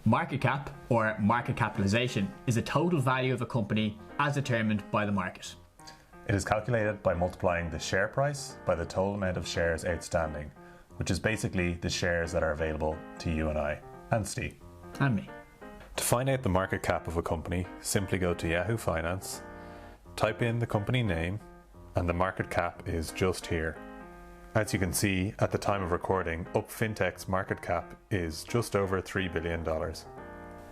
Market cap, or market capitalization, is the total value of a company as determined by the market. It is calculated by multiplying the share price by the total amount of shares outstanding, which is basically the shares that are available to you and I, and Steve. And me. To find out the market cap of a company, simply go to Yahoo Finance, type in the company name, and the market cap is just here. As you can see, at the time of recording, Up Fintech's market cap is just over $3 billion.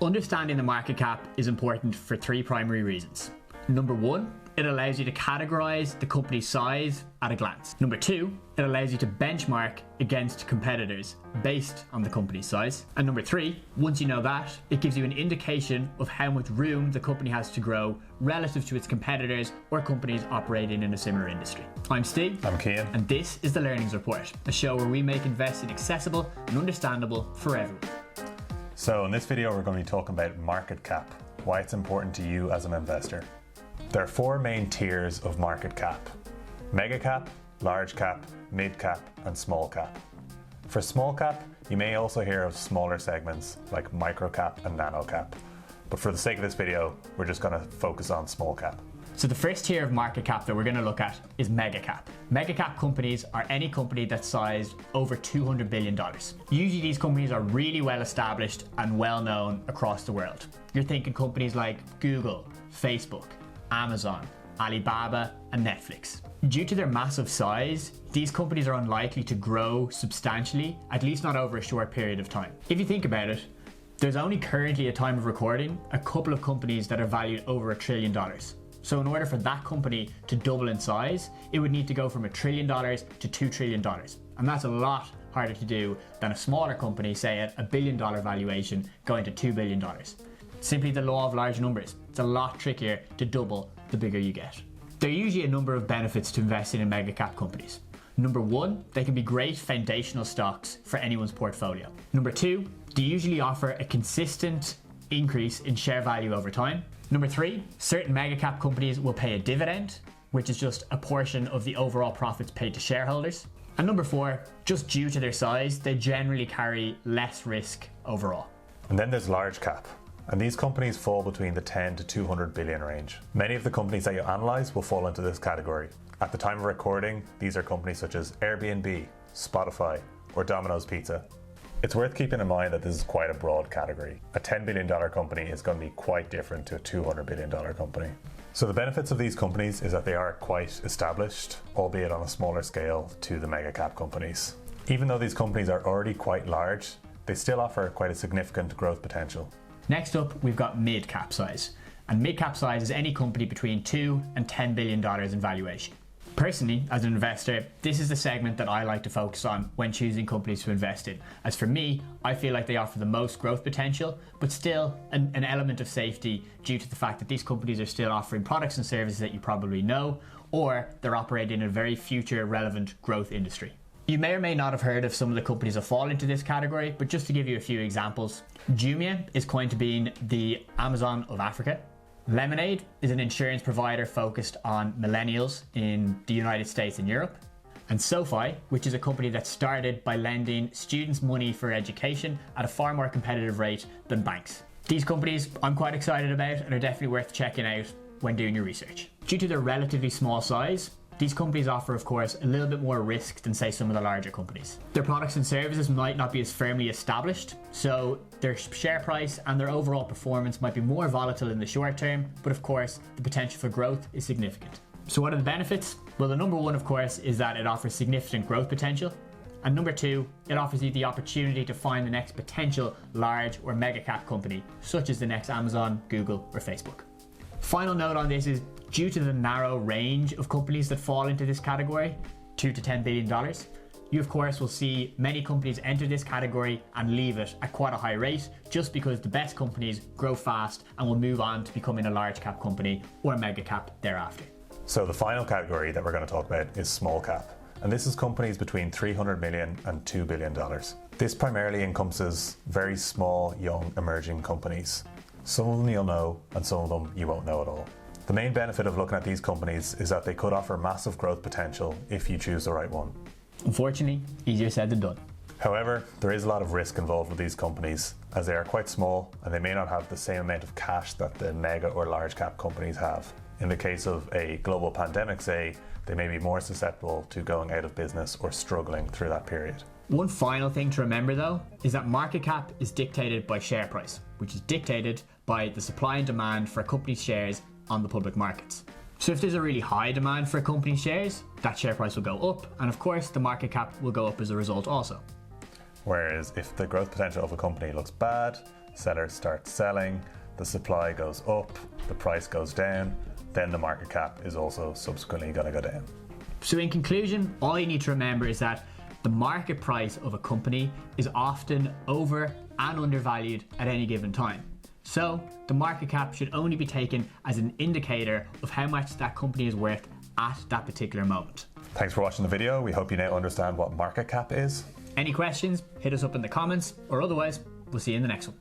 Understanding the market cap is important for three primary reasons. Number one, it allows you to categorize the company's size at a glance. Number two, it allows you to benchmark against competitors based on the company's size. And number three, once you know that, it gives you an indication of how much room the company has to grow relative to its competitors or companies operating in a similar industry. I'm Steve. I'm Cian. And this is the Learnings Report, a show where we make investing accessible and understandable for everyone. So in this video, we're going to be talking about market cap, why it's important to you as an investor. There are four main tiers of market cap: mega cap, large cap, mid cap, and small cap. For small cap, you may also hear of smaller segments like micro cap and nano cap. But for the sake of this video, we're just going to focus on small cap. So the first tier of market cap that we're going to look at is mega cap. Mega cap companies are any company that's sized over $200 billion. Usually these companies are really well established and well known across the world. You're thinking companies like Google, Facebook, Amazon, Alibaba, and Netflix. Due to their massive size, these companies are unlikely to grow substantially, at least not over a short period of time. If you think about it, there's only currently, at time of recording, a couple of companies that are valued over $1 trillion. So in order for that company to double in size, it would need to go from $1 trillion to $2 trillion. And that's a lot harder to do than a smaller company, say at $1 billion valuation, going to $2 billion. Simply the law of large numbers. It's a lot trickier to double the bigger you get. There are usually a number of benefits to investing in mega cap companies. Number one, they can be great foundational stocks for anyone's portfolio. Number two, they usually offer a consistent increase in share value over time. Number three, certain mega cap companies will pay a dividend, which is just a portion of the overall profits paid to shareholders. And number four, just due to their size, they generally carry less risk overall. And then there's large cap. And these companies fall between the 10 to 200 billion range. Many of the companies that you analyze will fall into this category. At the time of recording, these are companies such as Airbnb, Spotify, or Domino's Pizza. It's worth keeping in mind that this is quite a broad category. A $10 billion company is going to be quite different to a $200 billion company. So the benefits of these companies is that they are quite established, albeit on a smaller scale to the mega cap companies. Even though these companies are already quite large, they still offer quite a significant growth potential. Next up, we've got mid-cap size. And mid-cap size is any company between $2 and $10 billion in valuation. Personally, as an investor, this is the segment that I like to focus on when choosing companies to invest in. As for me, I feel like they offer the most growth potential, but still an element of safety due to the fact that these companies are still offering products and services that you probably know, or they're operating in a very future relevant growth industry. You may or may not have heard of some of the companies that fall into this category, but just to give you a few examples, Jumia is coined to being the Amazon of Africa. Lemonade is an insurance provider focused on millennials in the United States and Europe. And SoFi, which is a company that started by lending students money for education at a far more competitive rate than banks. These companies I'm quite excited about and are definitely worth checking out when doing your research. Due to their relatively small size, these companies offer, of course, a little bit more risk than, say, some of the larger companies. Their products and services might not be as firmly established, so their share price and their overall performance might be more volatile in the short term, but of course, the potential for growth is significant. So what are the benefits? Well, the number one, of course, is that it offers significant growth potential. And number two, it offers you the opportunity to find the next potential large or mega cap company, such as the next Amazon, Google, or Facebook. Final note on this is, due to the narrow range of companies that fall into this category, $2 to $10 billion, you of course will see many companies enter this category and leave it at quite a high rate, just because the best companies grow fast and will move on to becoming a large cap company or mega cap thereafter. So the final category that we're going to talk about is small cap. And this is companies between 300 million and $2 billion. This primarily encompasses very small, young, emerging companies. Some of them you'll know, and some of them you won't know at all. The main benefit of looking at these companies is that they could offer massive growth potential if you choose the right one. Unfortunately, easier said than done. However, there is a lot of risk involved with these companies as they are quite small and they may not have the same amount of cash that the mega or large cap companies have. In the case of a global pandemic, say, they may be more susceptible to going out of business or struggling through that period. One final thing to remember though is that market cap is dictated by share price, which is dictated by the supply and demand for a company's shares on the public markets. So if there's a really high demand for a company's shares, that share price will go up, and of course the market cap will go up as a result also. Whereas if the growth potential of a company looks bad, sellers start selling, the supply goes up, the price goes down, then the market cap is also subsequently going to go down. So in conclusion, all you need to remember is that the market price of a company is often over and undervalued at any given time. So the market cap should only be taken as an indicator of how much that company is worth at that particular moment. Thanks for watching the video. We hope you now understand what market cap is. Any questions, hit us up in the comments, or otherwise, we'll see you in the next one.